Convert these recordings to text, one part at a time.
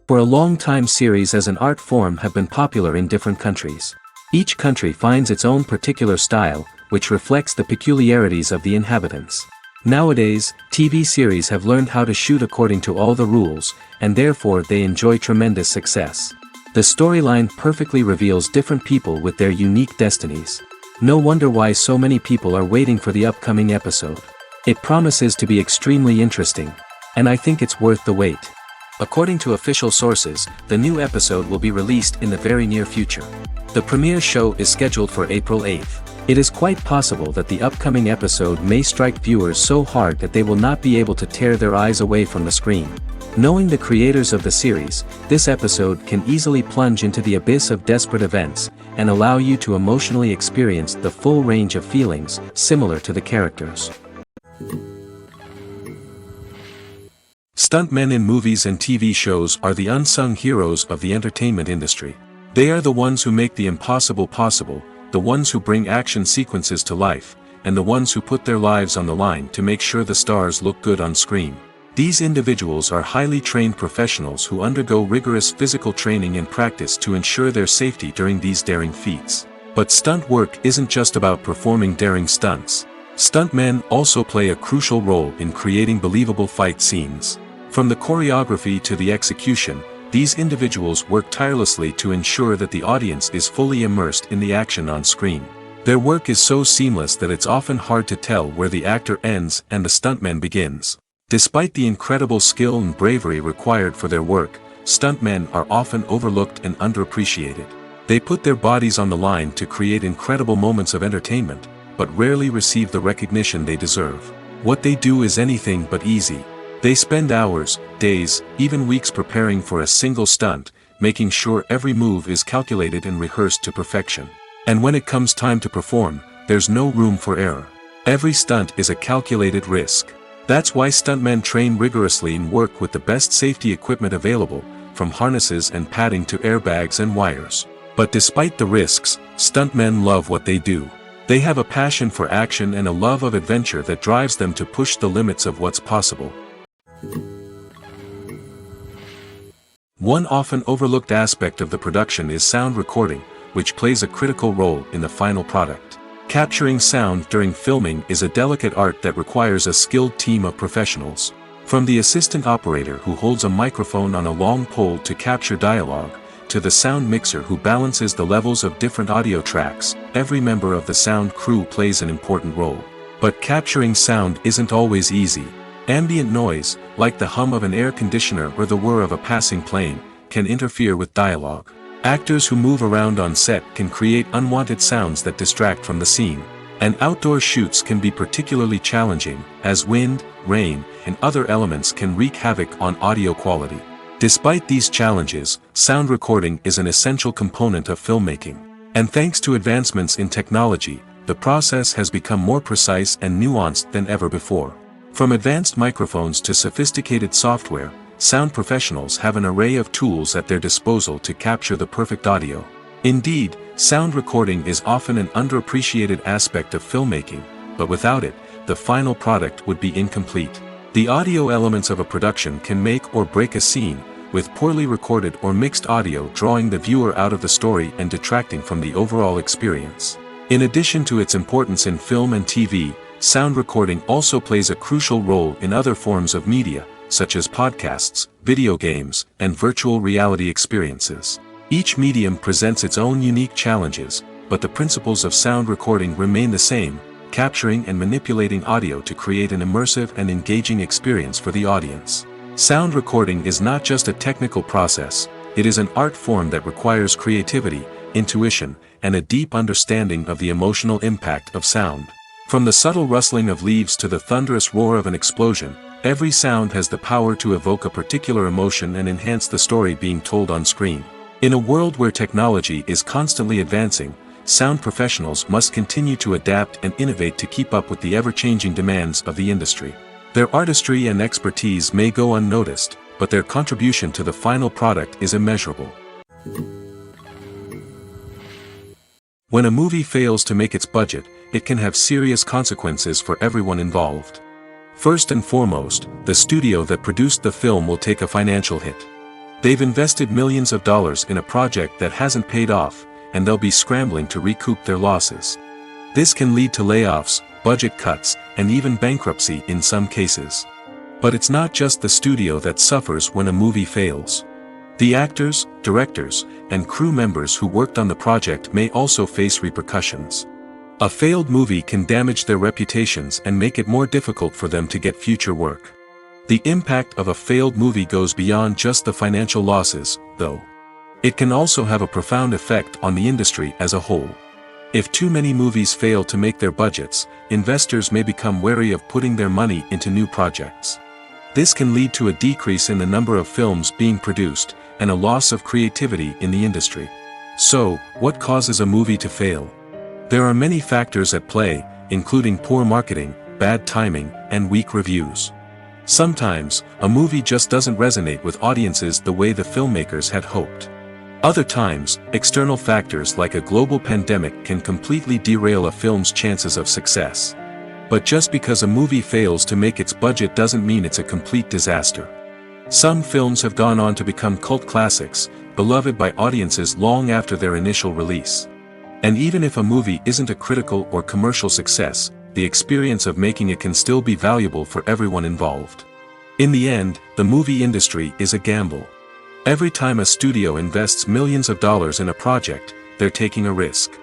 For a long time series as an art form have been popular in different countries. Each country finds its own particular style, which reflects the peculiarities of the inhabitants. Nowadays, TV series have learned how to shoot according to all the rules, and therefore they enjoy tremendous success. The storyline perfectly reveals different people with their unique destinies. No wonder why so many people are waiting for the upcoming episode. It promises to be extremely interesting, and I think it's worth the wait. According to official sources, the new episode will be released in the very near future. The premiere show is scheduled for April 8th. It is quite possible that the upcoming episode may strike viewers so hard that they will not be able to tear their eyes away from the screen. Knowing the creators of the series, this episode can easily plunge into the abyss of desperate events, and allow you to emotionally experience the full range of feelings, similar to the characters. Stuntmen in movies and TV shows are the unsung heroes of the entertainment industry. They are the ones who make the impossible possible, the ones who bring action sequences to life, and the ones who put their lives on the line to make sure the stars look good on screen. These individuals are highly trained professionals who undergo rigorous physical training and practice to ensure their safety during these daring feats. But stunt work isn't just about performing daring stunts. Stuntmen also play a crucial role in creating believable fight scenes. From the choreography to the execution, these individuals work tirelessly to ensure that the audience is fully immersed in the action on screen. Their work is so seamless that it's often hard to tell where the actor ends and the stuntman begins. Despite the incredible skill and bravery required for their work, stuntmen are often overlooked and underappreciated. They put their bodies on the line to create incredible moments of entertainment, but rarely receive the recognition they deserve. What they do is anything but easy. They spend hours, days, even weeks preparing for a single stunt, making sure every move is calculated and rehearsed to perfection. And when it comes time to perform, there's no room for error. Every stunt is a calculated risk. That's why stuntmen train rigorously and work with the best safety equipment available, from harnesses and padding to airbags and wires. But despite the risks, stuntmen love what they do. They have a passion for action and a love of adventure that drives them to push the limits of what's possible. One often overlooked aspect of the production is sound recording, which plays a critical role in the final product. Capturing sound during filming is a delicate art that requires a skilled team of professionals. From the assistant operator who holds a microphone on a long pole to capture dialogue, to the sound mixer who balances the levels of different audio tracks, every member of the sound crew plays an important role. But capturing sound isn't always easy. Ambient noise, like the hum of an air conditioner or the whir of a passing plane, can interfere with dialogue. Actors who move around on set can create unwanted sounds that distract from the scene. And outdoor shoots can be particularly challenging, as wind, rain, and other elements can wreak havoc on audio quality. Despite these challenges, sound recording is an essential component of filmmaking. And thanks to advancements in technology, the process has become more precise and nuanced than ever before. From advanced microphones to sophisticated software, sound professionals have an array of tools at their disposal to capture the perfect audio. Indeed, sound recording is often an underappreciated aspect of filmmaking, but without it, the final product would be incomplete. The audio elements of a production can make or break a scene, with poorly recorded or mixed audio drawing the viewer out of the story and detracting from the overall experience. In addition to its importance in film and TV, sound recording also plays a crucial role in other forms of media, such as podcasts, video games, and virtual reality experiences. Each medium presents its own unique challenges, but the principles of sound recording remain the same, capturing and manipulating audio to create an immersive and engaging experience for the audience. Sound recording is not just a technical process, it is an art form that requires creativity, intuition, and a deep understanding of the emotional impact of sound. From the subtle rustling of leaves to the thunderous roar of an explosion, every sound has the power to evoke a particular emotion and enhance the story being told on screen. In a world where technology is constantly advancing, sound professionals must continue to adapt and innovate to keep up with the ever-changing demands of the industry. Their artistry and expertise may go unnoticed, but their contribution to the final product is immeasurable. When a movie fails to make its budget, it can have serious consequences for everyone involved. First and foremost, the studio that produced the film will take a financial hit. They've invested millions of dollars in a project that hasn't paid off, and they'll be scrambling to recoup their losses. This can lead to layoffs, budget cuts, and even bankruptcy in some cases. But it's not just the studio that suffers when a movie fails. The actors, directors, and crew members who worked on the project may also face repercussions. A failed movie can damage their reputations and make it more difficult for them to get future work. The impact of a failed movie goes beyond just the financial losses, though. It can also have a profound effect on the industry as a whole. If too many movies fail to make their budgets, investors may become wary of putting their money into new projects. This can lead to a decrease in the number of films being produced, and a loss of creativity in the industry. So, what causes a movie to fail? There are many factors at play, including poor marketing, bad timing, and weak reviews. Sometimes, a movie just doesn't resonate with audiences the way the filmmakers had hoped. Other times, external factors like a global pandemic can completely derail a film's chances of success. But just because a movie fails to make its budget doesn't mean it's a complete disaster. Some films have gone on to become cult classics, beloved by audiences long after their initial release. And even if a movie isn't a critical or commercial success, the experience of making it can still be valuable for everyone involved. In the end, the movie industry is a gamble. Every time a studio invests millions of dollars in a project, they're taking a risk.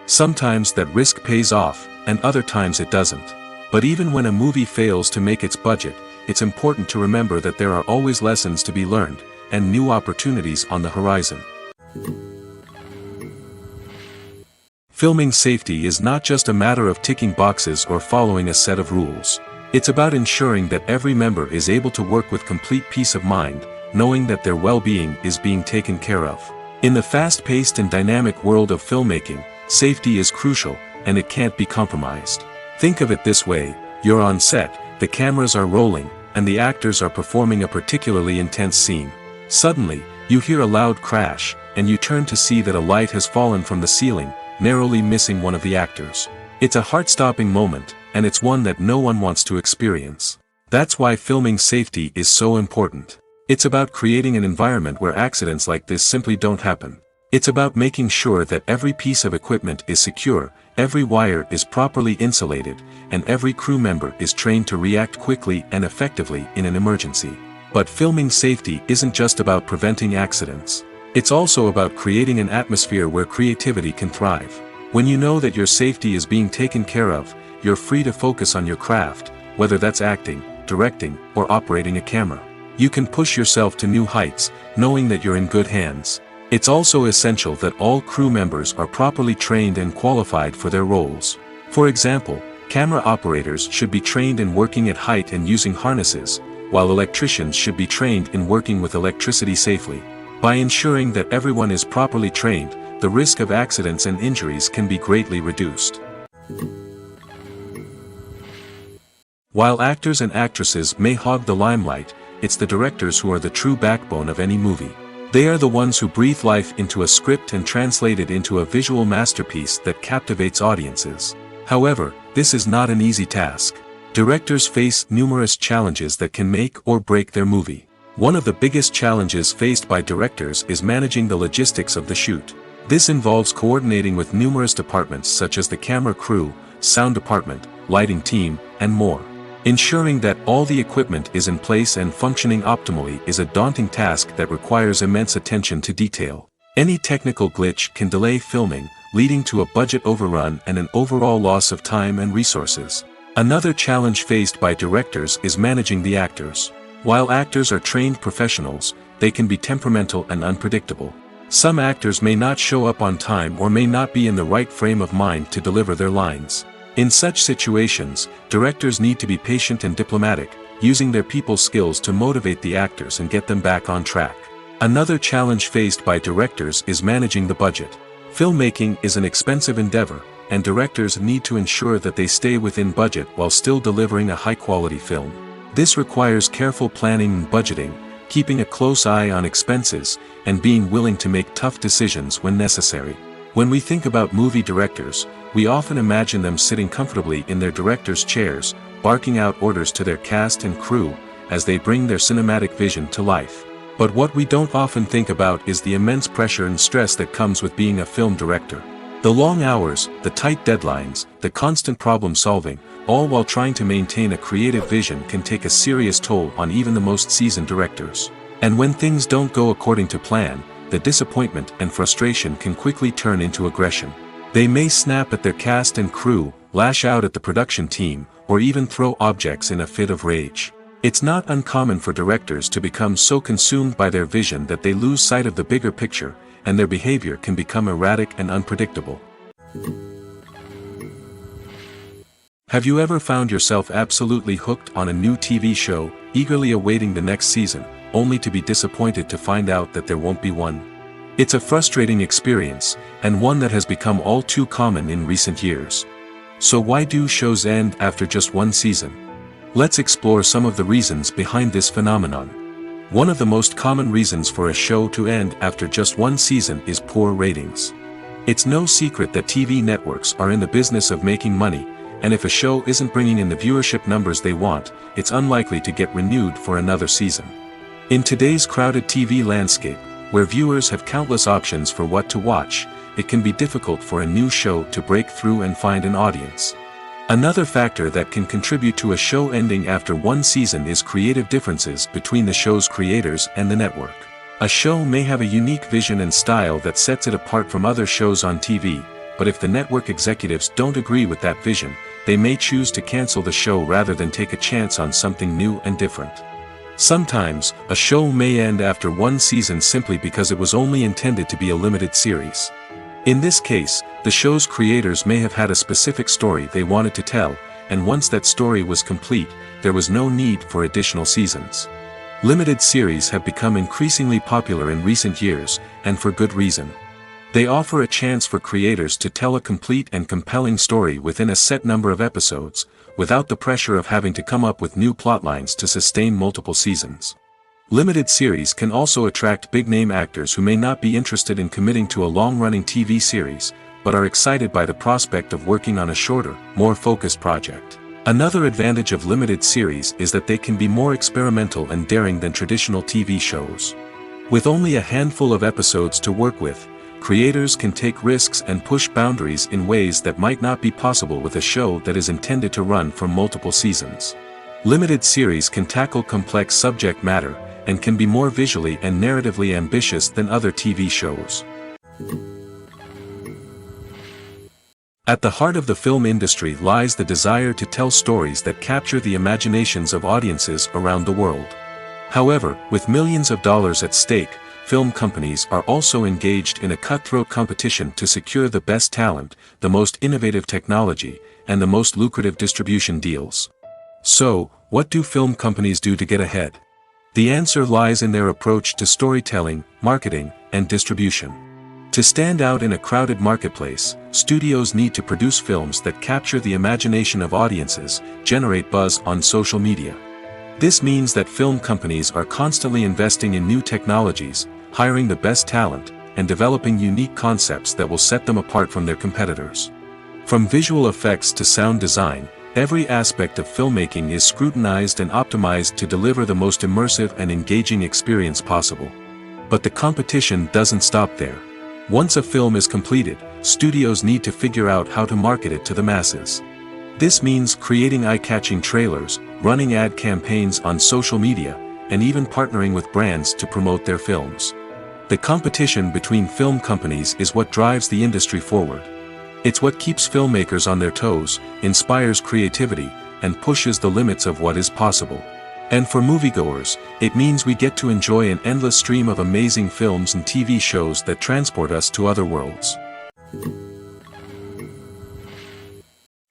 Sometimes that risk pays off, and other times it doesn't. But even when a movie fails to make its budget, it's important to remember that there are always lessons to be learned, and new opportunities on the horizon. Filming safety is not just a matter of ticking boxes or following a set of rules. It's about ensuring that every member is able to work with complete peace of mind, knowing that their well-being is being taken care of. In the fast-paced and dynamic world of filmmaking, safety is crucial, and it can't be compromised. Think of it this way: you're on set, the cameras are rolling, and the actors are performing a particularly intense scene. Suddenly, you hear a loud crash, and you turn to see that a light has fallen from the ceiling, narrowly missing one of the actors. It's a heart-stopping moment, and it's one that no one wants to experience. That's why filming safety is so important. It's about creating an environment where accidents like this simply don't happen. It's about making sure that every piece of equipment is secure, every wire is properly insulated, and every crew member is trained to react quickly and effectively in an emergency. But filming safety isn't just about preventing accidents. It's also about creating an atmosphere where creativity can thrive. When you know that your safety is being taken care of, you're free to focus on your craft, whether that's acting, directing, or operating a camera. You can push yourself to new heights, knowing that you're in good hands. It's also essential that all crew members are properly trained and qualified for their roles. For example, camera operators should be trained in working at height and using harnesses, while electricians should be trained in working with electricity safely. By ensuring that everyone is properly trained, the risk of accidents and injuries can be greatly reduced. While actors and actresses may hog the limelight, it's the directors who are the true backbone of any movie. They are the ones who breathe life into a script and translate it into a visual masterpiece that captivates audiences. However, this is not an easy task. Directors face numerous challenges that can make or break their movie. One of the biggest challenges faced by directors is managing the logistics of the shoot. This involves coordinating with numerous departments such as the camera crew, sound department, lighting team, and more. Ensuring that all the equipment is in place and functioning optimally is a daunting task that requires immense attention to detail. Any technical glitch can delay filming, leading to a budget overrun and an overall loss of time and resources. Another challenge faced by directors is managing the actors. While actors are trained professionals, they can be temperamental and unpredictable. Some actors may not show up on time or may not be in the right frame of mind to deliver their lines. In such situations, directors need to be patient and diplomatic, using their people skills to motivate the actors and get them back on track. Another challenge faced by directors is managing the budget. Filmmaking is an expensive endeavor, and directors need to ensure that they stay within budget while still delivering a high-quality film. This requires careful planning and budgeting, keeping a close eye on expenses, and being willing to make tough decisions when necessary. When we think about movie directors, we often imagine them sitting comfortably in their director's chairs, barking out orders to their cast and crew, as they bring their cinematic vision to life. But what we don't often think about is the immense pressure and stress that comes with being a film director. The long hours, the tight deadlines, the constant problem solving, all while trying to maintain a creative vision can take a serious toll on even the most seasoned directors. And when things don't go according to plan, the disappointment and frustration can quickly turn into aggression. They may snap at their cast and crew, lash out at the production team, or even throw objects in a fit of rage. It's not uncommon for directors to become so consumed by their vision that they lose sight of the bigger picture, and their behavior can become erratic and unpredictable. Have you ever found yourself absolutely hooked on a new TV show, eagerly awaiting the next season, only to be disappointed to find out that there won't be one? It's a frustrating experience, and one that has become all too common in recent years. So why do shows end after just one season? Let's explore some of the reasons behind this phenomenon. One of the most common reasons for a show to end after just one season is poor ratings. It's no secret that TV networks are in the business of making money, and if a show isn't bringing in the viewership numbers they want, it's unlikely to get renewed for another season. In today's crowded TV landscape, where viewers have countless options for what to watch, it can be difficult for a new show to break through and find an audience. Another factor that can contribute to a show ending after one season is creative differences between the show's creators and the network. A show may have a unique vision and style that sets it apart from other shows on TV, but if the network executives don't agree with that vision, they may choose to cancel the show rather than take a chance on something new and different. Sometimes, a show may end after one season simply because it was only intended to be a limited series. In this case, the show's creators may have had a specific story they wanted to tell, and once that story was complete, there was no need for additional seasons. Limited series have become increasingly popular in recent years, and for good reason. They offer a chance for creators to tell a complete and compelling story within a set number of episodes, without the pressure of having to come up with new plotlines to sustain multiple seasons. Limited series can also attract big-name actors who may not be interested in committing to a long-running TV series, but are excited by the prospect of working on a shorter, more focused project. Another advantage of limited series is that they can be more experimental and daring than traditional TV shows. With only a handful of episodes to work with, creators can take risks and push boundaries in ways that might not be possible with a show that is intended to run for multiple seasons. Limited series can tackle complex subject matter, and can be more visually and narratively ambitious than other TV shows. At the heart of the film industry lies the desire to tell stories that capture the imaginations of audiences around the world. However, with millions of dollars at stake, film companies are also engaged in a cutthroat competition to secure the best talent, the most innovative technology, and the most lucrative distribution deals. So, what do film companies do to get ahead? The answer lies in their approach to storytelling, marketing, and distribution. To stand out in a crowded marketplace, studios need to produce films that capture the imagination of audiences, generate buzz on social media. This means that film companies are constantly investing in new technologies, hiring the best talent, and developing unique concepts that will set them apart from their competitors. From visual effects to sound design, every aspect of filmmaking is scrutinized and optimized to deliver the most immersive and engaging experience possible. But the competition doesn't stop there. Once a film is completed, studios need to figure out how to market it to the masses. This means creating eye-catching trailers, running ad campaigns on social media, and even partnering with brands to promote their films. The competition between film companies is what drives the industry forward. It's what keeps filmmakers on their toes, inspires creativity, and pushes the limits of what is possible. And for moviegoers, it means we get to enjoy an endless stream of amazing films and TV shows that transport us to other worlds.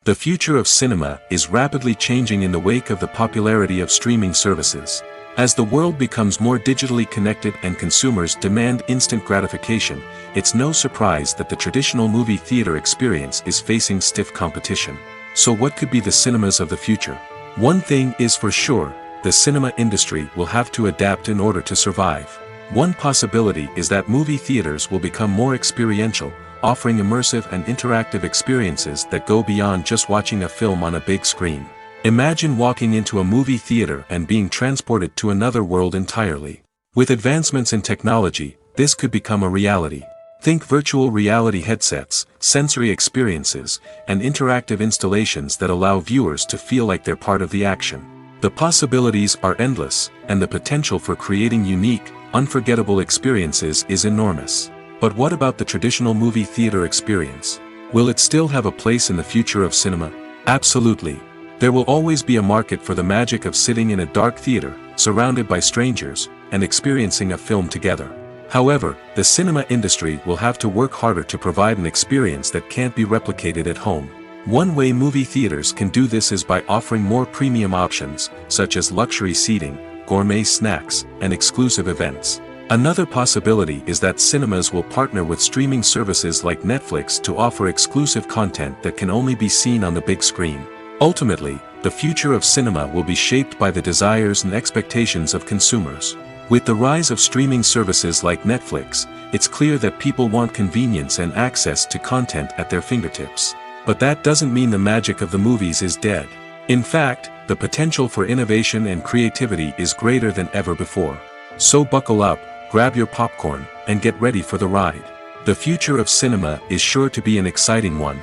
The future of cinema is rapidly changing in the wake of the popularity of streaming services. As the world becomes more digitally connected and consumers demand instant gratification, it's no surprise that the traditional movie theater experience is facing stiff competition. So what could be the cinemas of the future? One thing is for sure, the cinema industry will have to adapt in order to survive. One possibility is that movie theaters will become more experiential, offering immersive and interactive experiences that go beyond just watching a film on a big screen. Imagine walking into a movie theater and being transported to another world entirely. With advancements in technology, this could become a reality. Think virtual reality headsets, sensory experiences, and interactive installations that allow viewers to feel like they're part of the action. The possibilities are endless, and the potential for creating unique, unforgettable experiences is enormous. But what about the traditional movie theater experience? Will it still have a place in the future of cinema? Absolutely. There will always be a market for the magic of sitting in a dark theater, surrounded by strangers, and experiencing a film together. However, the cinema industry will have to work harder to provide an experience that can't be replicated at home. One way movie theaters can do this is by offering more premium options, such as luxury seating, gourmet snacks, and exclusive events. Another possibility is that cinemas will partner with streaming services like Netflix to offer exclusive content that can only be seen on the big screen. Ultimately, the future of cinema will be shaped by the desires and expectations of consumers. With the rise of streaming services like Netflix, it's clear that people want convenience and access to content at their fingertips. But that doesn't mean the magic of the movies is dead. In fact, the potential for innovation and creativity is greater than ever before. So buckle up, grab your popcorn, and get ready for the ride. The future of cinema is sure to be an exciting one.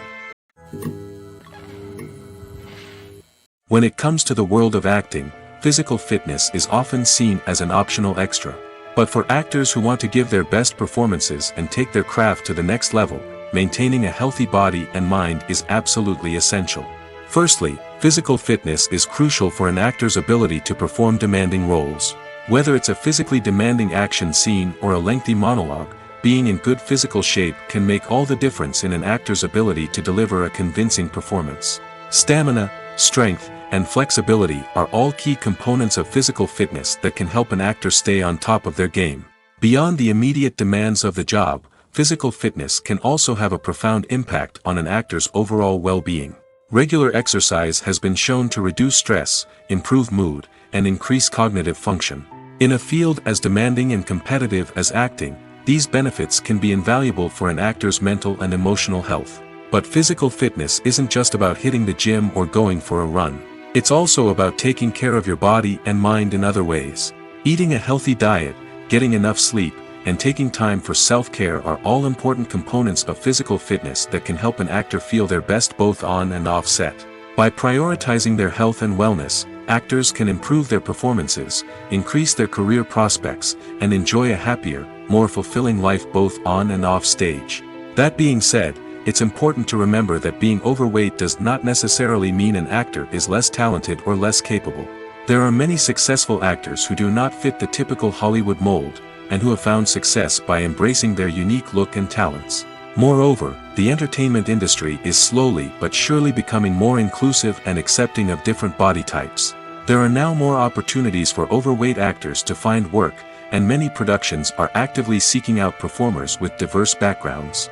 When it comes to the world of acting, physical fitness is often seen as an optional extra. But for actors who want to give their best performances and take their craft to the next level, maintaining a healthy body and mind is absolutely essential. Firstly, physical fitness is crucial for an actor's ability to perform demanding roles. Whether it's a physically demanding action scene or a lengthy monologue, being in good physical shape can make all the difference in an actor's ability to deliver a convincing performance. Stamina, strength, and flexibility are all key components of physical fitness that can help an actor stay on top of their game. Beyond the immediate demands of the job, physical fitness can also have a profound impact on an actor's overall well-being. Regular exercise has been shown to reduce stress, improve mood, and increase cognitive function. In a field as demanding and competitive as acting, these benefits can be invaluable for an actor's mental and emotional health. But physical fitness isn't just about hitting the gym or going for a run. It's also about taking care of your body and mind in other ways. Eating a healthy diet, getting enough sleep, and taking time for self-care are all important components of physical fitness that can help an actor feel their best both on and off set. By prioritizing their health and wellness, actors can improve their performances, increase their career prospects, and enjoy a happier, more fulfilling life both on and off stage. That being said, it's important to remember that being overweight does not necessarily mean an actor is less talented or less capable. There are many successful actors who do not fit the typical Hollywood mold, and who have found success by embracing their unique look and talents. Moreover, the entertainment industry is slowly but surely becoming more inclusive and accepting of different body types. There are now more opportunities for overweight actors to find work, and many productions are actively seeking out performers with diverse backgrounds.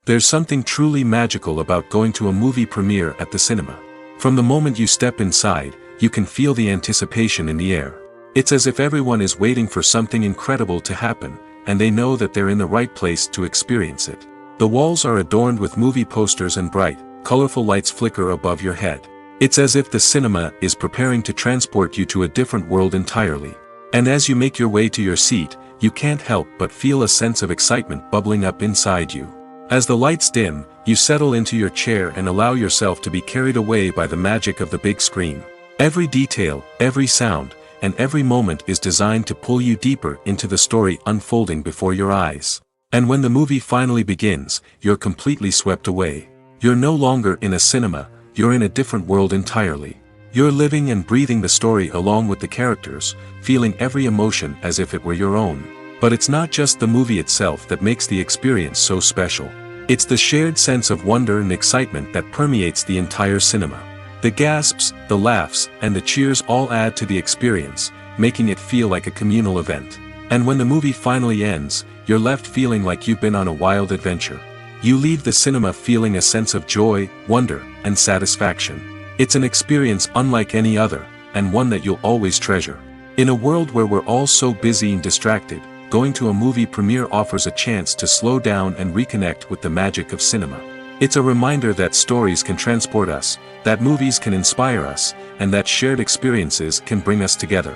There's something truly magical about going to a movie premiere at the cinema. From the moment you step inside, you can feel the anticipation in the air. It's as if everyone is waiting for something incredible to happen, and they know that they're in the right place to experience it. The walls are adorned with movie posters and bright, colorful lights flicker above your head. It's as if the cinema is preparing to transport you to a different world entirely. And as you make your way to your seat, you can't help but feel a sense of excitement bubbling up inside you. As the lights dim, you settle into your chair and allow yourself to be carried away by the magic of the big screen. Every detail, every sound, and every moment is designed to pull you deeper into the story unfolding before your eyes. And when the movie finally begins, you're completely swept away. You're no longer in a cinema, you're in a different world entirely. You're living and breathing the story along with the characters, feeling every emotion as if it were your own. But it's not just the movie itself that makes the experience so special. It's the shared sense of wonder and excitement that permeates the entire cinema. The gasps, the laughs, and the cheers all add to the experience, making it feel like a communal event. And when the movie finally ends, you're left feeling like you've been on a wild adventure. You leave the cinema feeling a sense of joy, wonder, and satisfaction. It's an experience unlike any other, and one that you'll always treasure. In a world where we're all so busy and distracted, going to a movie premiere offers a chance to slow down and reconnect with the magic of cinema. It's a reminder that stories can transport us, that movies can inspire us, and that shared experiences can bring us together.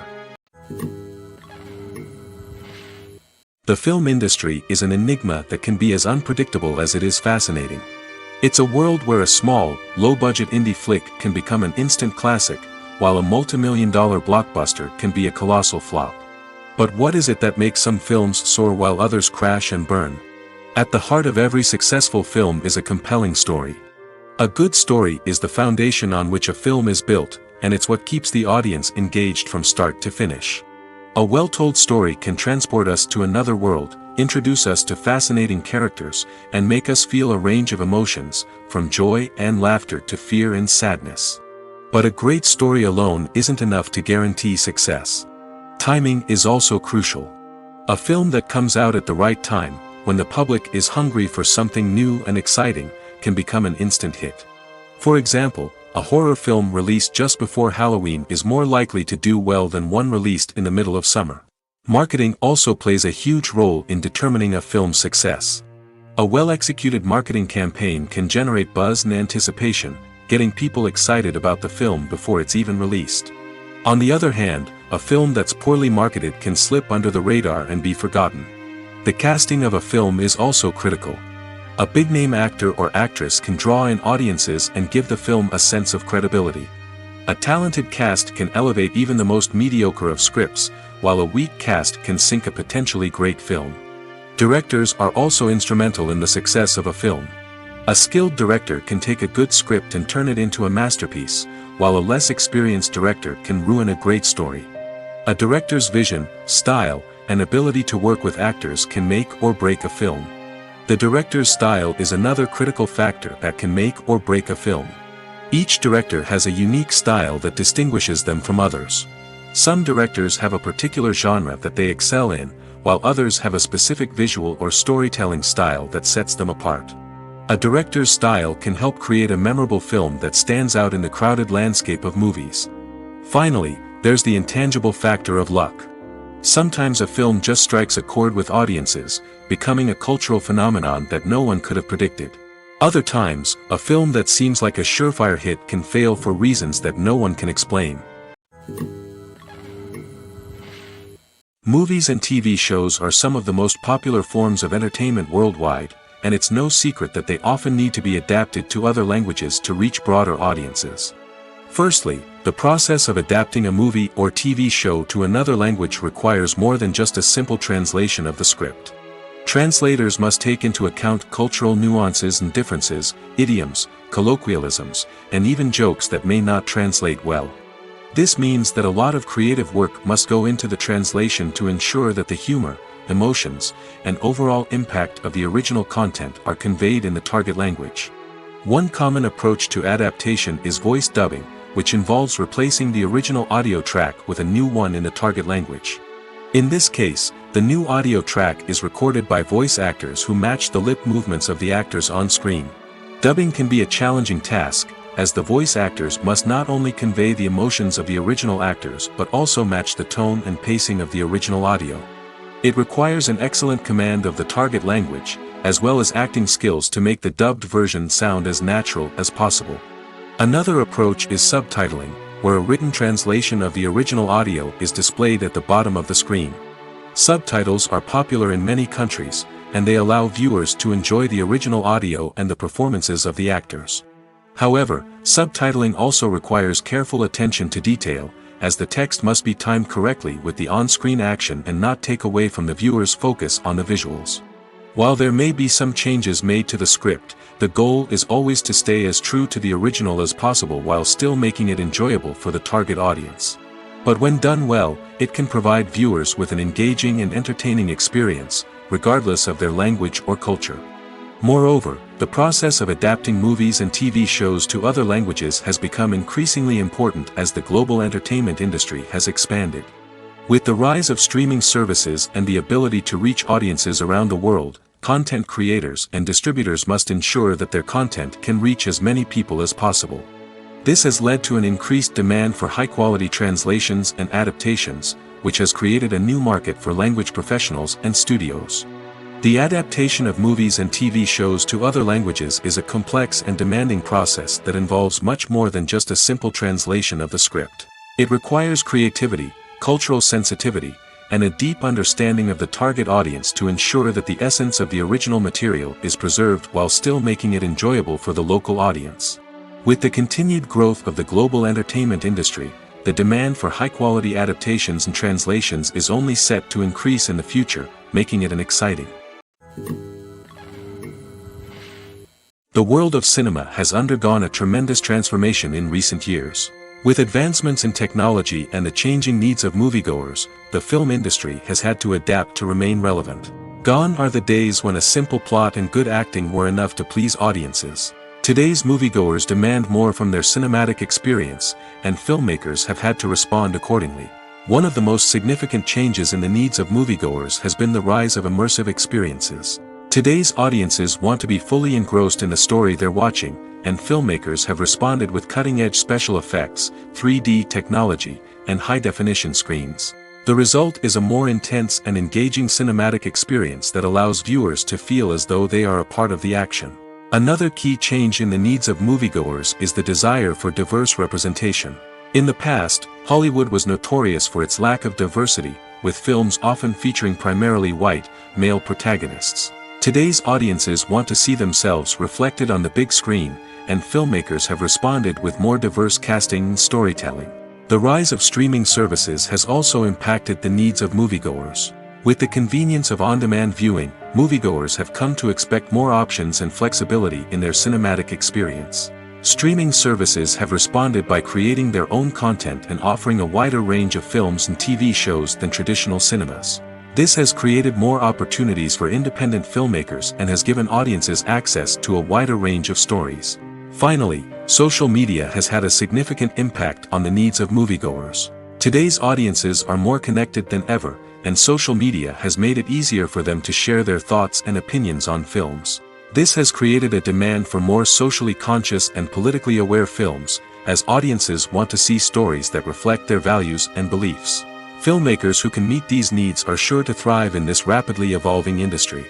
The film industry is an enigma that can be as unpredictable as it is fascinating. It's a world where a small, low-budget indie flick can become an instant classic, while a multi-million-dollar blockbuster can be a colossal flop. But what is it that makes some films soar while others crash and burn? At the heart of every successful film is a compelling story. A good story is the foundation on which a film is built, and it's what keeps the audience engaged from start to finish. A well-told story can transport us to another world, introduce us to fascinating characters, and make us feel a range of emotions, from joy and laughter to fear and sadness. But a great story alone isn't enough to guarantee success. Timing is also crucial. A film that comes out at the right time, when the public is hungry for something new and exciting, can become an instant hit. For example, a horror film released just before Halloween is more likely to do well than one released in the middle of summer. Marketing also plays a huge role in determining a film's success. A well-executed marketing campaign can generate buzz and anticipation, getting people excited about the film before it's even released. On the other hand, a film that's poorly marketed can slip under the radar and be forgotten. The casting of a film is also critical. A big-name actor or actress can draw in audiences and give the film a sense of credibility. A talented cast can elevate even the most mediocre of scripts, while a weak cast can sink a potentially great film. Directors are also instrumental in the success of a film. A skilled director can take a good script and turn it into a masterpiece, while a less experienced director can ruin a great story. A director's vision, style, and ability to work with actors can make or break a film. The director's style is another critical factor that can make or break a film. Each director has a unique style that distinguishes them from others. Some directors have a particular genre that they excel in, while others have a specific visual or storytelling style that sets them apart. A director's style can help create a memorable film that stands out in the crowded landscape of movies. Finally, there's the intangible factor of luck. Sometimes a film just strikes a chord with audiences, becoming a cultural phenomenon that no one could have predicted. Other times, a film that seems like a surefire hit can fail for reasons that no one can explain. Movies and TV shows are some of the most popular forms of entertainment worldwide, and it's no secret that they often need to be adapted to other languages to reach broader audiences. Firstly, the process of adapting a movie or TV show to another language requires more than just a simple translation of the script. Translators must take into account cultural nuances and differences, idioms, colloquialisms, and even jokes that may not translate well. This means that a lot of creative work must go into the translation to ensure that the humor, emotions, and overall impact of the original content are conveyed in the target language. One common approach to adaptation is voice dubbing, which involves replacing the original audio track with a new one in the target language. In this case, the new audio track is recorded by voice actors who match the lip movements of the actors on screen. Dubbing can be a challenging task, as the voice actors must not only convey the emotions of the original actors but also match the tone and pacing of the original audio. It requires an excellent command of the target language, as well as acting skills to make the dubbed version sound as natural as possible. Another approach is subtitling, where a written translation of the original audio is displayed at the bottom of the screen. Subtitles are popular in many countries, and they allow viewers to enjoy the original audio and the performances of the actors. However, subtitling also requires careful attention to detail, as the text must be timed correctly with the on-screen action and not take away from the viewer's focus on the visuals. While there may be some changes made to the script, the goal is always to stay as true to the original as possible while still making it enjoyable for the target audience. But when done well, it can provide viewers with an engaging and entertaining experience, regardless of their language or culture. Moreover, the process of adapting movies and TV shows to other languages has become increasingly important as the global entertainment industry has expanded. With the rise of streaming services and the ability to reach audiences around the world, content creators and distributors must ensure that their content can reach as many people as possible. This has led to an increased demand for high-quality translations and adaptations, which has created a new market for language professionals and studios. The adaptation of movies and TV shows to other languages is a complex and demanding process that involves much more than just a simple translation of the script. It requires creativity, cultural sensitivity, and a deep understanding of the target audience to ensure that the essence of the original material is preserved while still making it enjoyable for the local audience. With the continued growth of the global entertainment industry, the demand for high-quality adaptations and translations is only set to increase in the future, making it an exciting. The world of cinema has undergone a tremendous transformation in recent years. With advancements in technology and the changing needs of moviegoers, the film industry has had to adapt to remain relevant. Gone are the days when a simple plot and good acting were enough to please audiences. Today's moviegoers demand more from their cinematic experience, and filmmakers have had to respond accordingly. One of the most significant changes in the needs of moviegoers has been the rise of immersive experiences. Today's audiences want to be fully engrossed in the story they're watching, and filmmakers have responded with cutting-edge special effects, 3D technology, and high-definition screens. The result is a more intense and engaging cinematic experience that allows viewers to feel as though they are a part of the action. Another key change in the needs of moviegoers is the desire for diverse representation. In the past, Hollywood was notorious for its lack of diversity, with films often featuring primarily white, male protagonists. Today's audiences want to see themselves reflected on the big screen, and filmmakers have responded with more diverse casting and storytelling. The rise of streaming services has also impacted the needs of moviegoers. With the convenience of on-demand viewing, moviegoers have come to expect more options and flexibility in their cinematic experience. Streaming services have responded by creating their own content and offering a wider range of films and TV shows than traditional cinemas. This has created more opportunities for independent filmmakers and has given audiences access to a wider range of stories. Finally, social media has had a significant impact on the needs of moviegoers. Today's audiences are more connected than ever, and social media has made it easier for them to share their thoughts and opinions on films. This has created a demand for more socially conscious and politically aware films, as audiences want to see stories that reflect their values and beliefs. Filmmakers who can meet these needs are sure to thrive in this rapidly evolving industry.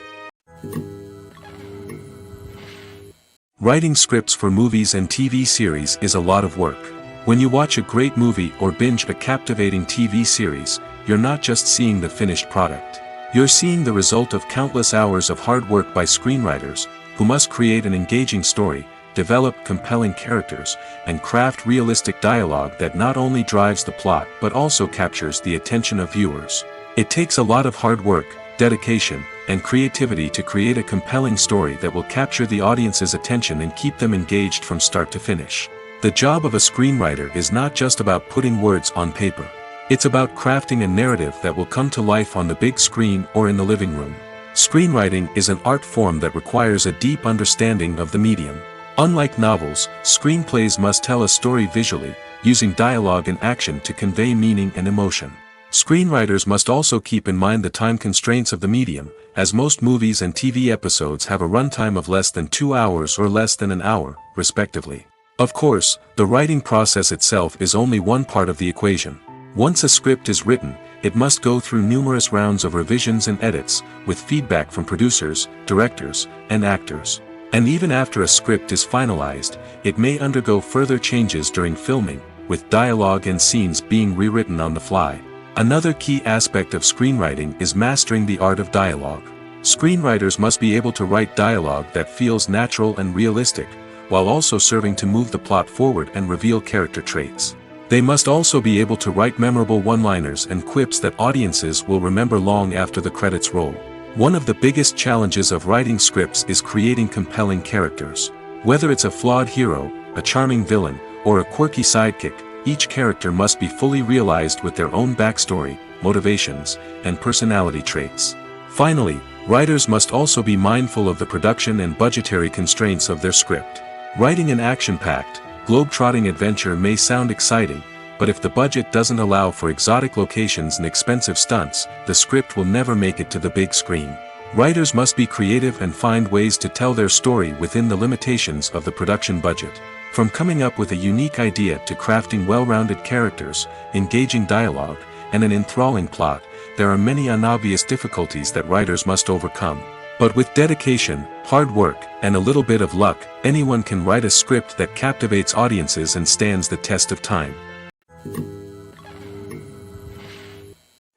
Writing scripts for movies and TV series is a lot of work. When you watch a great movie or binge a captivating TV series, you're not just seeing the finished product. You're seeing the result of countless hours of hard work by screenwriters, who must create an engaging story, develop compelling characters, and craft realistic dialogue that not only drives the plot but also captures the attention of viewers. It takes a lot of hard work, dedication, and creativity to create a compelling story that will capture the audience's attention and keep them engaged from start to finish. The job of a screenwriter is not just about putting words on paper. It's about crafting a narrative that will come to life on the big screen or in the living room. Screenwriting is an art form that requires a deep understanding of the medium. Unlike novels, screenplays must tell a story visually, using dialogue and action to convey meaning and emotion. Screenwriters must also keep in mind the time constraints of the medium, as most movies and TV episodes have a runtime of less than 2 hours or less than an hour, respectively. Of course, the writing process itself is only one part of the equation. Once a script is written, it must go through numerous rounds of revisions and edits, with feedback from producers, directors, and actors. And even after a script is finalized, it may undergo further changes during filming, with dialogue and scenes being rewritten on the fly. Another key aspect of screenwriting is mastering the art of dialogue. Screenwriters must be able to write dialogue that feels natural and realistic, while also serving to move the plot forward and reveal character traits. They must also be able to write memorable one-liners and quips that audiences will remember long after the credits roll. One of the biggest challenges of writing scripts is creating compelling characters. Whether it's a flawed hero, a charming villain, or a quirky sidekick, each character must be fully realized with their own backstory, motivations, and personality traits. Finally, writers must also be mindful of the production and budgetary constraints of their script. Writing an action-packed, globe-trotting adventure may sound exciting, but if the budget doesn't allow for exotic locations and expensive stunts, the script will never make it to the big screen. Writers must be creative and find ways to tell their story within the limitations of the production budget. From coming up with a unique idea to crafting well-rounded characters, engaging dialogue, and an enthralling plot, there are many unobvious difficulties that writers must overcome. But with dedication, hard work, and a little bit of luck, anyone can write a script that captivates audiences and stands the test of time.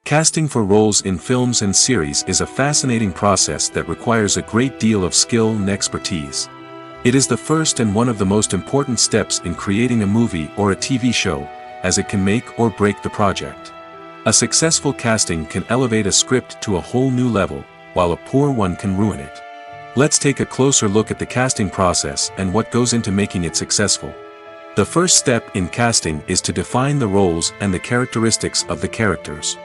Casting for roles in films and series is a fascinating process that requires a great deal of skill and expertise. It is the first and one of the most important steps in creating a movie or a TV show, as it can make or break the project. A successful casting can elevate a script to a whole new level, while a poor one can ruin it. Let's take a closer look at the casting process and what goes into making it successful. The first step in casting is to define the roles and the characteristics of the characters.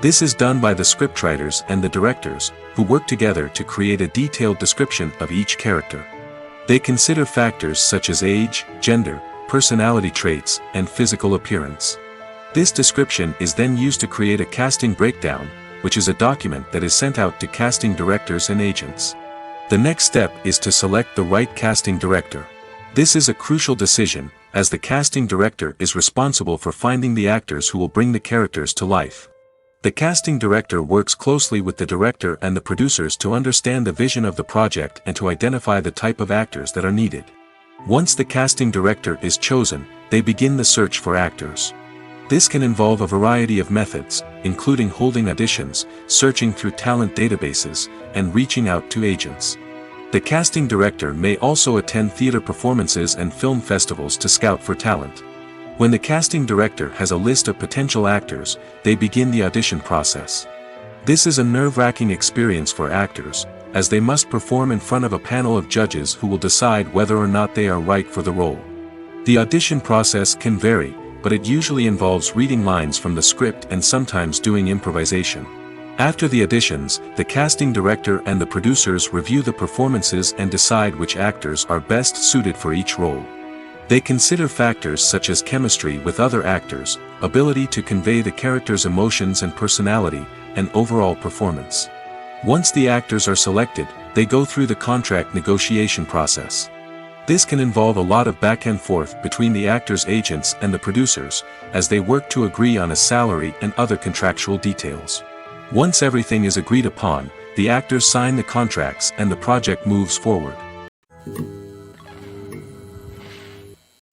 This is done by the scriptwriters and the directors, who work together to create a detailed description of each character. They consider factors such as age, gender, personality traits, and physical appearance. This description is then used to create a casting breakdown, which is a document that is sent out to casting directors and agents. The next step is to select the right casting director. This is a crucial decision, as the casting director is responsible for finding the actors who will bring the characters to life. The casting director works closely with the director and the producers to understand the vision of the project and to identify the type of actors that are needed. Once the casting director is chosen, they begin the search for actors. This can involve a variety of methods, including holding auditions, searching through talent databases, and reaching out to agents. The casting director may also attend theater performances and film festivals to scout for talent. When the casting director has a list of potential actors, they begin the audition process. This is a nerve-wracking experience for actors, as they must perform in front of a panel of judges who will decide whether or not they are right for the role. The audition process can vary, but it usually involves reading lines from the script and sometimes doing improvisation. After the auditions, the casting director and the producers review the performances and decide which actors are best suited for each role. They consider factors such as chemistry with other actors, ability to convey the character's emotions and personality, and overall performance. Once the actors are selected, they go through the contract negotiation process. This can involve a lot of back and forth between the actors' agents and the producers, as they work to agree on a salary and other contractual details. Once everything is agreed upon, the actors sign the contracts and the project moves forward.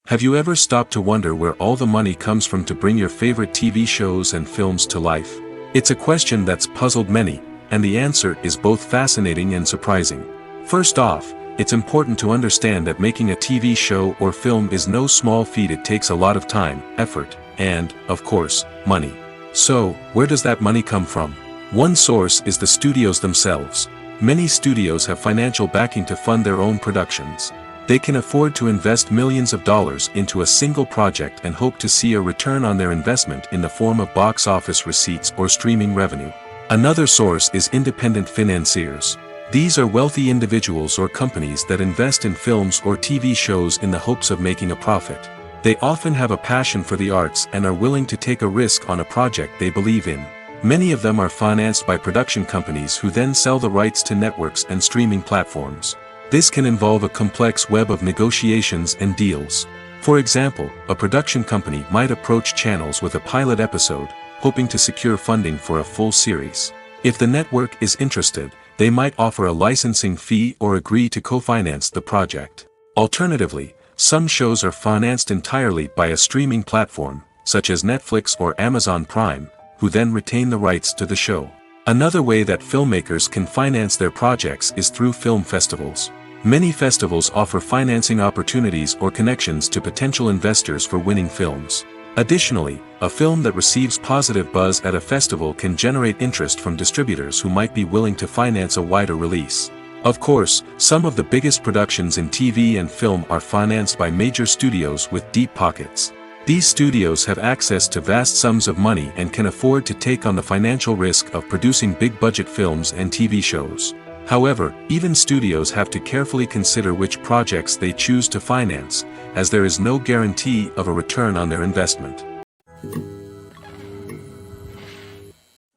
Have you ever stopped to wonder where all the money comes from to bring your favorite TV shows and films to life? It's a question that's puzzled many, and the answer is both fascinating and surprising. First off, it's important to understand that making a TV show or film is no small feat. It takes a lot of time, effort, and, of course, money. So, where does that money come from? One source is the studios themselves. Many studios have financial backing to fund their own productions. They can afford to invest millions of dollars into a single project and hope to see a return on their investment in the form of box office receipts or streaming revenue. Another source is independent financiers. These are wealthy individuals or companies that invest in films or TV shows in the hopes of making a profit. They often have a passion for the arts and are willing to take a risk on a project they believe in. Many of them are financed by production companies who then sell the rights to networks and streaming platforms. This can involve a complex web of negotiations and deals. For example, a production company might approach channels with a pilot episode, hoping to secure funding for a full series. If the network is interested, they might offer a licensing fee or agree to co-finance the project. Alternatively, some shows are financed entirely by a streaming platform, such as Netflix or Amazon Prime, who then retain the rights to the show. Another way that filmmakers can finance their projects is through film festivals. Many festivals offer financing opportunities or connections to potential investors for winning films. Additionally, a film that receives positive buzz at a festival can generate interest from distributors who might be willing to finance a wider release. Of course, some of the biggest productions in TV and film are financed by major studios with deep pockets. These studios have access to vast sums of money and can afford to take on the financial risk of producing big-budget films and TV shows. However, even studios have to carefully consider which projects they choose to finance, as there is no guarantee of a return on their investment.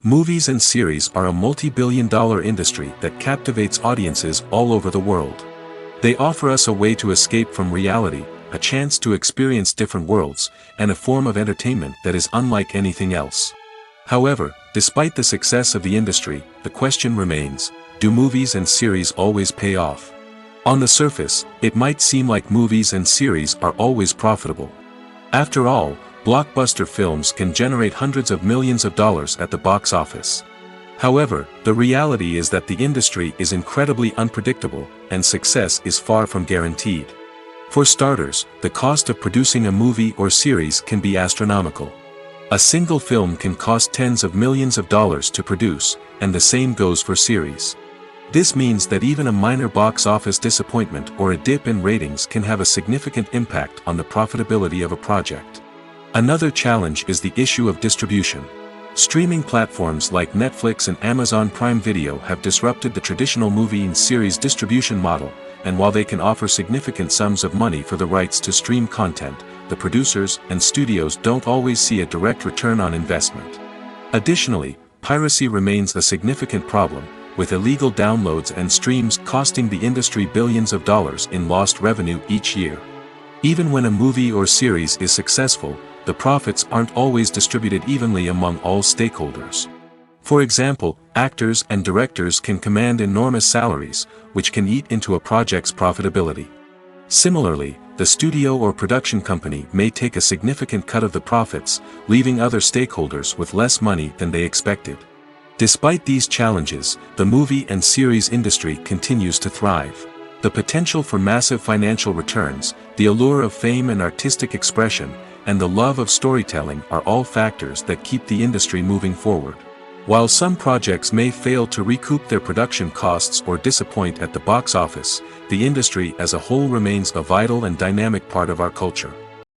Movies and series are a multi-billion-dollar industry that captivates audiences all over the world. They offer us a way to escape from reality, a chance to experience different worlds, and a form of entertainment that is unlike anything else. However, despite the success of the industry, the question remains, do movies and series always pay off? On the surface, it might seem like movies and series are always profitable. After all, blockbuster films can generate hundreds of millions of dollars at the box office. However, the reality is that the industry is incredibly unpredictable, and success is far from guaranteed. For starters, the cost of producing a movie or series can be astronomical. A single film can cost tens of millions of dollars to produce, and the same goes for series. This means that even a minor box office disappointment or a dip in ratings can have a significant impact on the profitability of a project. Another challenge is the issue of distribution. Streaming platforms like Netflix and Amazon Prime Video have disrupted the traditional movie and series distribution model, and while they can offer significant sums of money for the rights to stream content, the producers and studios don't always see a direct return on investment. Additionally, piracy remains a significant problem, with illegal downloads and streams costing the industry billions of dollars in lost revenue each year. Even when a movie or series is successful, the profits aren't always distributed evenly among all stakeholders. For example, actors and directors can command enormous salaries, which can eat into a project's profitability. Similarly, the studio or production company may take a significant cut of the profits, leaving other stakeholders with less money than they expected. Despite these challenges, the movie and series industry continues to thrive. The potential for massive financial returns, the allure of fame and artistic expression, and the love of storytelling are all factors that keep the industry moving forward. While some projects may fail to recoup their production costs or disappoint at the box office, the industry as a whole remains a vital and dynamic part of our culture.